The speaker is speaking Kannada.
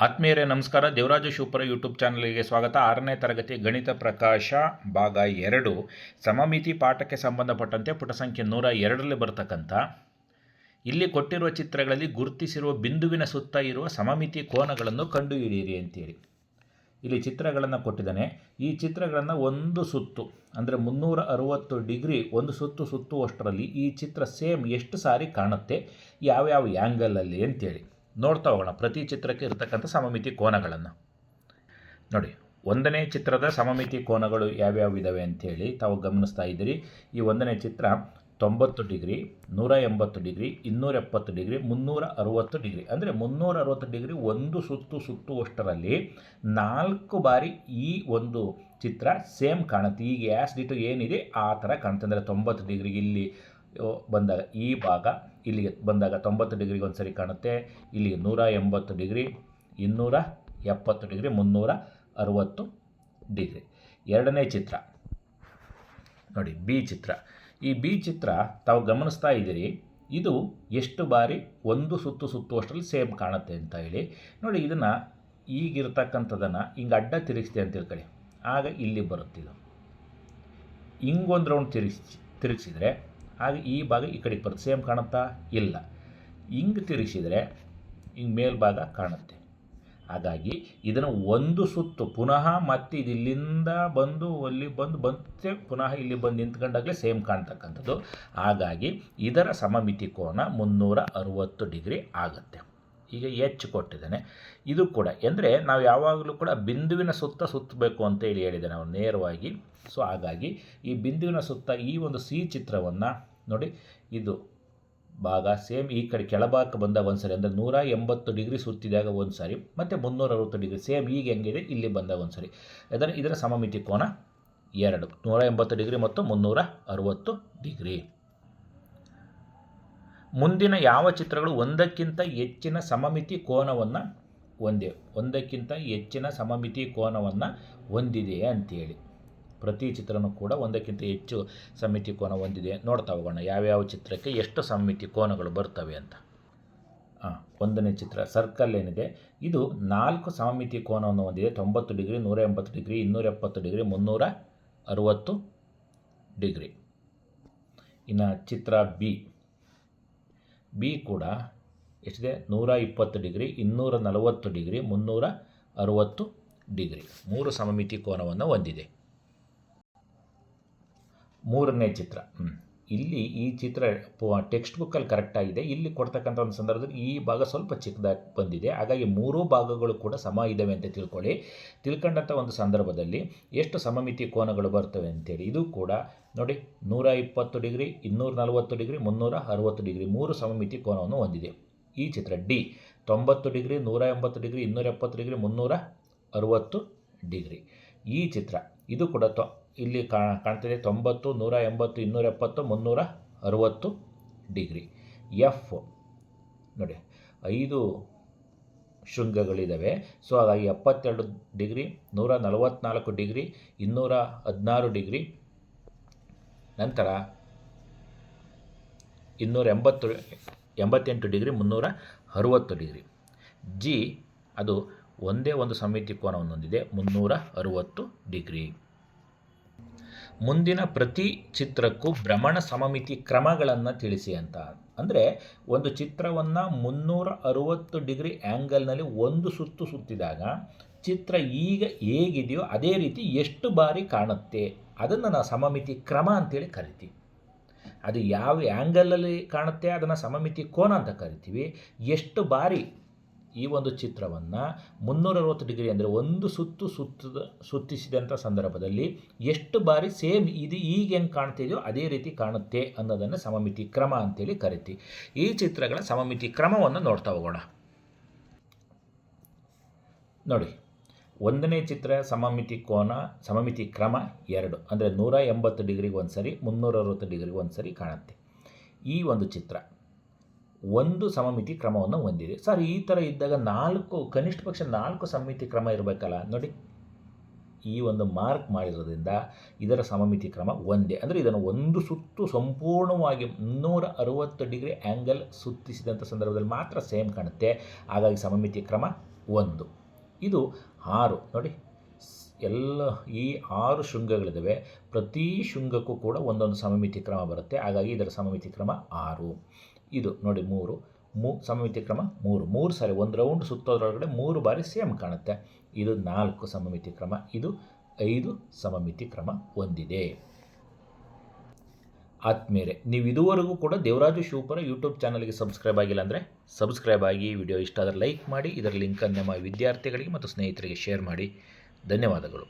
ಆತ್ಮೀಯರೇ ನಮಸ್ಕಾರ. ದೇವರಾಜ ಶಿವಪುರ ಯೂಟ್ಯೂಬ್ ಚಾನಲ್ಗೆ ಸ್ವಾಗತ. 6ನೇ ತರಗತಿ ಗಣಿತ ಪ್ರಕಾಶ ಭಾಗ 2 ಸಮಮಿತಿ ಪಾಠಕ್ಕೆ ಸಂಬಂಧಪಟ್ಟಂತೆ ಪುಟ ಸಂಖ್ಯೆ 102ರಲ್ಲಿ ಬರ್ತಕ್ಕಂಥ ಇಲ್ಲಿ ಕೊಟ್ಟಿರುವ ಚಿತ್ರಗಳಲ್ಲಿ ಗುರುತಿಸಿರುವ ಬಿಂದುವಿನ ಸುತ್ತ ಇರುವ ಸಮಮಿತಿ ಕೋನಗಳನ್ನು ಕಂಡುಹಿಡಿಯಿರಿ ಅಂತೇಳಿ ಇಲ್ಲಿ ಚಿತ್ರಗಳನ್ನು ಕೊಟ್ಟಿದ್ದಾನೆ. ಈ ಚಿತ್ರಗಳನ್ನು ಒಂದು ಸುತ್ತು ಅಂದರೆ 360 ಡಿಗ್ರಿ ಒಂದು ಸುತ್ತುವಷ್ಟರಲ್ಲಿ ಈ ಚಿತ್ರ ಸೇಮ್ ಎಷ್ಟು ಸಾರಿ ಕಾಣುತ್ತೆ, ಯಾವ್ಯಾವ ಆ್ಯಂಗಲಲ್ಲಿ ಅಂತೇಳಿ ನೋಡ್ತಾ ಹೋಗೋಣ. ಪ್ರತಿ ಚಿತ್ರಕ್ಕೆ ಇರತಕ್ಕಂಥ ಸಮಮಿತಿ ಕೋನಗಳನ್ನು ನೋಡಿ. ಒಂದನೇ ಚಿತ್ರದ ಸಮಮಿತಿ ಕೋನಗಳು ಯಾವ್ಯಾವ ಇದ್ದಾವೆ ಅಂಥೇಳಿ ತಾವು ಗಮನಿಸ್ತಾ ಇದ್ದೀರಿ. ಈ ಒಂದನೇ ಚಿತ್ರ 90 ಡಿಗ್ರಿ, 180 ಡಿಗ್ರಿ, 270 ಡಿಗ್ರಿ, 360 ಡಿಗ್ರಿ. ಅಂದರೆ 360 ಡಿಗ್ರಿ ಒಂದು ಸುತ್ತುವಷ್ಟರಲ್ಲಿ 4 ಬಾರಿ ಈ ಒಂದು ಚಿತ್ರ ಸೇಮ್ ಕಾಣುತ್ತೆ. ಈಗ ಆ್ಯಸ್ ಏನಿದೆ ಆ ಥರ ಕಾಣುತ್ತೆ. ಅಂದರೆ 90 ಡಿಗ್ರಿಗೆ ಇಲ್ಲಿ ಬಂದಾಗ ಈ ಭಾಗ ಇಲ್ಲಿಗೆ ಬಂದಾಗ 90 ಡಿಗ್ರಿಗೆ ಒಂದು ಸರಿ ಕಾಣುತ್ತೆ. ಇಲ್ಲಿಗೆ 180 ಡಿಗ್ರಿ, 270 ಡಿಗ್ರಿ, 360 ಡಿಗ್ರಿ. ಎರಡನೇ ಚಿತ್ರ ನೋಡಿ, ಬಿ ಚಿತ್ರ. ಈ ಬಿ ಚಿತ್ರ ತಾವು ಗಮನಿಸ್ತಾ ಇದ್ದೀರಿ. ಇದು ಎಷ್ಟು ಬಾರಿ ಒಂದು ಸುತ್ತುವಷ್ಟರಲ್ಲಿ ಸೇಮ್ ಕಾಣುತ್ತೆ ಅಂತ ಹೇಳಿ ನೋಡಿ. ಇದನ್ನು ಈಗಿರ್ತಕ್ಕಂಥದ್ದನ್ನು ಹಿಂಗೆ ಅಡ್ಡ ತಿರುಗಿಸ್ತೆ ಅಂತ ತಿಳ್ಕೊಳ್ಳಿ. ಆಗ ಇಲ್ಲಿ ಬರುತ್ತಿದ್ದು ಹಿಂಗೊಂದು ರೌಂಡ್ ತಿರುಗಿಸಿದರೆ ಆಗ ಈ ಭಾಗ ಈ ಕಡೆಗೆ ಬರುತ್ತೆ. ಸೇಮ್ ಕಾಣುತ್ತಾ? ಇಲ್ಲ. ಹಿಂಗೆ ತಿರುಗಿಸಿದರೆ ಹಿಂಗೆ ಮೇಲ್ಭಾಗ ಕಾಣುತ್ತೆ. ಹಾಗಾಗಿ ಇದನ್ನು ಒಂದು ಸುತ್ತು ಪುನಃ ಮತ್ತೆ ಇದು ಇಲ್ಲಿಂದ ಬಂದು ಅಲ್ಲಿ ಬಂದು ಪುನಃ ಇಲ್ಲಿ ಬಂದು ನಿಂತ್ಕೊಂಡಾಗಲೇ ಸೇಮ್ ಕಾಣ್ತಕ್ಕಂಥದ್ದು. ಹಾಗಾಗಿ ಇದರ ಸಮಮಿತಿ ಕೋನ 360 ಡಿಗ್ರಿ ಆಗುತ್ತೆ. ಈಗ ಎಚ್ ಕೊಟ್ಟಿದ್ದಾನೆ. ಇದು ಕೂಡ ಅಂದರೆ ನಾವು ಯಾವಾಗಲೂ ಕೂಡ ಬಿಂದುವಿನ ಸುತ್ತಬೇಕು ಅಂತ ಹೇಳಿದ್ದೇನೆ ನಾವು ನೇರವಾಗಿ. ಸೊ ಹಾಗಾಗಿ ಈ ಬಿಂದುವಿನ ಸುತ್ತ ಈ ಒಂದು ಸಿ ಚಿತ್ರವನ್ನು ನೋಡಿ, ಇದು ಭಾಗ ಸೇಮ್ ಈ ಕಡೆ ಕೆಳಭಾಗಕ್ಕೆ ಬಂದಾಗ ಒಂದು ಸರಿ, ಅಂದರೆ 180 ಡಿಗ್ರಿ ಸುತ್ತಿದಾಗ ಒಂದು ಸಾರಿ, ಮತ್ತು 360 ಡಿಗ್ರಿ ಸೇಮ್ ಈಗ ಹೆಂಗಿದೆ ಇಲ್ಲಿ ಬಂದಾಗ ಒಂದು ಸರಿ. ಇದರ ಸಮಮಿತಿ ಕೋನ 2, 180 ಡಿಗ್ರಿ ಮತ್ತು 360 ಡಿಗ್ರಿ. ಮುಂದಿನ ಯಾವ ಚಿತ್ರಗಳು ಒಂದಕ್ಕಿಂತ ಹೆಚ್ಚಿನ ಸಮಮಿತಿ ಕೋನವನ್ನು ಹೊಂದಿದೆ ಅಂತೇಳಿ. ಪ್ರತಿ ಚಿತ್ರನೂ ಕೂಡ ಒಂದಕ್ಕಿಂತ ಹೆಚ್ಚು ಸಮಮಿತಿ ಕೋನ ಹೊಂದಿದೆ. ನೋಡ್ತಾ ಹೋಗೋಣ ಯಾವ್ಯಾವ ಚಿತ್ರಕ್ಕೆ ಎಷ್ಟು ಸಮಮಿತಿ ಕೋನಗಳು ಬರ್ತವೆ ಅಂತ. ಒಂದನೇ ಚಿತ್ರ ಸರ್ಕಲ್ ಏನಿದೆ, ಇದು 4 ಸಮಮಿತಿ ಕೋನವನ್ನು ಹೊಂದಿದೆ. 90 ಡಿಗ್ರಿ, 180 ಡಿಗ್ರಿ, 270 ಡಿಗ್ರಿ, 360 ಡಿಗ್ರಿ. ಇನ್ನು ಚಿತ್ರ ಬಿ ಕೂಡ ಎಷ್ಟಿದೆ? 120 ಡಿಗ್ರಿ, 240 ಡಿಗ್ರಿ, 360 ಡಿಗ್ರಿ. 3 ಸಮಮಿತಿ ಕೋನವನ್ನು ಹೊಂದಿದೆ. ಮೂರನೇ ಚಿತ್ರ ಇಲ್ಲಿ ಈ ಚಿತ್ರ ಟೆಕ್ಸ್ಟ್ ಬುಕ್ಕಲ್ಲಿ ಕರೆಕ್ಟಾಗಿದೆ. ಇಲ್ಲಿ ಕೊಡ್ತಕ್ಕಂಥ ಒಂದು ಸಂದರ್ಭದಲ್ಲಿ ಈ ಭಾಗ ಸ್ವಲ್ಪ ಚಿಕ್ಕದಾಗಿ ಬಂದಿದೆ. ಹಾಗಾಗಿ 3 ಭಾಗಗಳು ಕೂಡ ಸಮ ಇದ್ದಾವೆ ಅಂತ ತಿಳ್ಕೊಂಡಂಥ ಒಂದು ಸಂದರ್ಭದಲ್ಲಿ ಎಷ್ಟು ಸಮಮಿತಿ ಕೋನಗಳು ಬರ್ತವೆ ಅಂತೇಳಿ. ಇದು ಕೂಡ ನೋಡಿ, 120 ಡಿಗ್ರಿ, 240 ಡಿಗ್ರಿ, 360 ಡಿಗ್ರಿ 3 ಸಮಮಿತಿ ಕೋನವನ್ನು ಹೊಂದಿದೆ. ಈ ಚಿತ್ರ D 90 degree, 180 degree, 270 degree, 360 degree. ಈ ಚಿತ್ರ ಇದು ಕೂಡ ಇಲ್ಲಿ ಕಾಣ್ತಿದೆ 90, 180, 270, 360 ಡಿಗ್ರಿ. ಎಫ್ ನೋಡಿ, 5 ಶೃಂಗಗಳಿದ್ದಾವೆ. ಸೊ ಹಾಗಾಗಿ 72 ಡಿಗ್ರಿ, 144 ಡಿಗ್ರಿ, 216 ಡಿಗ್ರಿ, ನಂತರ 288 ಡಿಗ್ರಿ, 360 ಡಿಗ್ರಿ. ಜಿ ಅದು ಒಂದೇ ಒಂದು ಸಮಮಿತಿ ಕೋನವನ್ನು ಹೊಂದಿದೆ, 360 ಡಿಗ್ರಿ. ಮುಂದಿನ ಪ್ರತಿ ಚಿತ್ರಕ್ಕೂ ಭ್ರಮಣ ಸಮಮಿತಿ ಕ್ರಮಗಳನ್ನು ತಿಳಿಸಿ ಅಂತ. ಅಂದರೆ ಒಂದು ಚಿತ್ರವನ್ನು 360 ಡಿಗ್ರಿ ಆ್ಯಂಗಲ್ನಲ್ಲಿ ಒಂದು ಸುತ್ತಿದಾಗ ಚಿತ್ರ ಈಗ ಹೇಗಿದೆಯೋ ಅದೇ ರೀತಿ ಎಷ್ಟು ಬಾರಿ ಕಾಣುತ್ತೆ ಅದನ್ನು ನಾವು ಸಮಮಿತಿ ಕ್ರಮ ಅಂತೇಳಿ ಕರಿತೀವಿ. ಅದು ಯಾವ ಆ್ಯಂಗಲಲ್ಲಿ ಕಾಣುತ್ತೆ ಅದನ್ನು ಸಮಮಿತಿ ಕೋನ ಅಂತ ಕರಿತೀವಿ. ಎಷ್ಟು ಬಾರಿ ಈ ಒಂದು ಚಿತ್ರವನ್ನು 360 ಡಿಗ್ರಿ ಅಂದರೆ ಒಂದು ಸುತ್ತಿಸಿದಂಥ ಸಂದರ್ಭದಲ್ಲಿ ಎಷ್ಟು ಬಾರಿ ಸೇಮ್ ಇದು ಈಗ ಹೆಂಗೆ ಕಾಣ್ತಿದೆಯೋ ಅದೇ ರೀತಿ ಕಾಣುತ್ತೆ ಅನ್ನೋದನ್ನು ಸಮಮಿತಿ ಕ್ರಮ ಅಂತೇಳಿ ಕರಿತೀವಿ. ಈ ಚಿತ್ರಗಳ ಸಮಮಿತಿ ಕ್ರಮವನ್ನು ನೋಡ್ತಾ ಹೋಗೋಣ. ನೋಡಿ, ಒಂದನೇ ಚಿತ್ರ ಸಮಮಿತಿ ಕ್ರಮ 2 ಅಂದರೆ 180 ಡಿಗ್ರಿಗೆ ಒಂದು ಸರಿ, 360 ಡಿಗ್ರಿಗೆ ಒಂದು ಸರಿ ಕಾಣುತ್ತೆ. ಈ ಒಂದು ಚಿತ್ರ ಒಂದು ಸಮಮಿತಿ ಕ್ರಮವನ್ನು ಹೊಂದಿದೆ. ಸರ್, ಈ ಥರ ಇದ್ದಾಗ ಕನಿಷ್ಠ ಪಕ್ಷ 4 ಸಮಮಿತಿ ಕ್ರಮ ಇರಬೇಕಲ್ಲ. ನೋಡಿ, ಈ ಒಂದು ಮಾರ್ಕ್ ಮಾಡಿರೋದ್ರಿಂದ ಇದರ ಸಮಮಿತಿ ಕ್ರಮ ಒಂದೇ. ಅಂದರೆ ಇದನ್ನು ಒಂದು ಸುತ್ತು ಸಂಪೂರ್ಣವಾಗಿ 360 ಡಿಗ್ರಿ ಆ್ಯಂಗಲ್ ಸುತ್ತಿಸಿದಂಥ ಸಂದರ್ಭದಲ್ಲಿ ಮಾತ್ರ ಸೇಮ್ ಕಾಣುತ್ತೆ. ಹಾಗಾಗಿ ಸಮಮಿತಿ ಕ್ರಮ 1. ಇದು 6 ನೋಡಿ, ಎಲ್ಲ ಈ 6 ಶೃಂಗಗಳಿದ್ದಾವೆ. ಪ್ರತಿ ಶೃಂಗಕ್ಕೂ ಕೂಡ ಒಂದೊಂದು ಸಮಮಿತಿ ಕ್ರಮ ಬರುತ್ತೆ. ಹಾಗಾಗಿ ಇದರ ಸಮಮಿತಿ ಕ್ರಮ 6. ಇದು ನೋಡಿ 3 ಸಮಮಿತಿ ಕ್ರಮ 3 ಸಾರಿ ಒಂದು ರೌಂಡ್ ಸುತ್ತೋದ್ರೊಳಗಡೆ 3 ಬಾರಿ ಸೇಮ್ ಕಾಣುತ್ತೆ. ಇದು 4 ಸಮಮಿತಿ ಕ್ರಮ. ಇದು 5 ಸಮಮಿತಿ ಕ್ರಮ ಹೊಂದಿದೆ. ಆದ್ಮೇಲೆ ನೀವು ಇದುವರೆಗೂ ಕೂಡ ದೇವರಾಜು ಶಿವಪುರ ಯೂಟ್ಯೂಬ್ ಚಾನಲ್ಗೆ ಸಬ್ಸ್ಕ್ರೈಬ್ ಆಗಿಲ್ಲ ಅಂದರೆ ಸಬ್ಸ್ಕ್ರೈಬ್ ಆಗಿ, ವಿಡಿಯೋ ಇಷ್ಟ ಆದರೆ ಲೈಕ್ ಮಾಡಿ, ಇದರ ಲಿಂಕನ್ನು ನಮ್ಮ ವಿದ್ಯಾರ್ಥಿಗಳಿಗೆ ಮತ್ತು ಸ್ನೇಹಿತರಿಗೆ ಶೇರ್ ಮಾಡಿ. ಧನ್ಯವಾದಗಳು.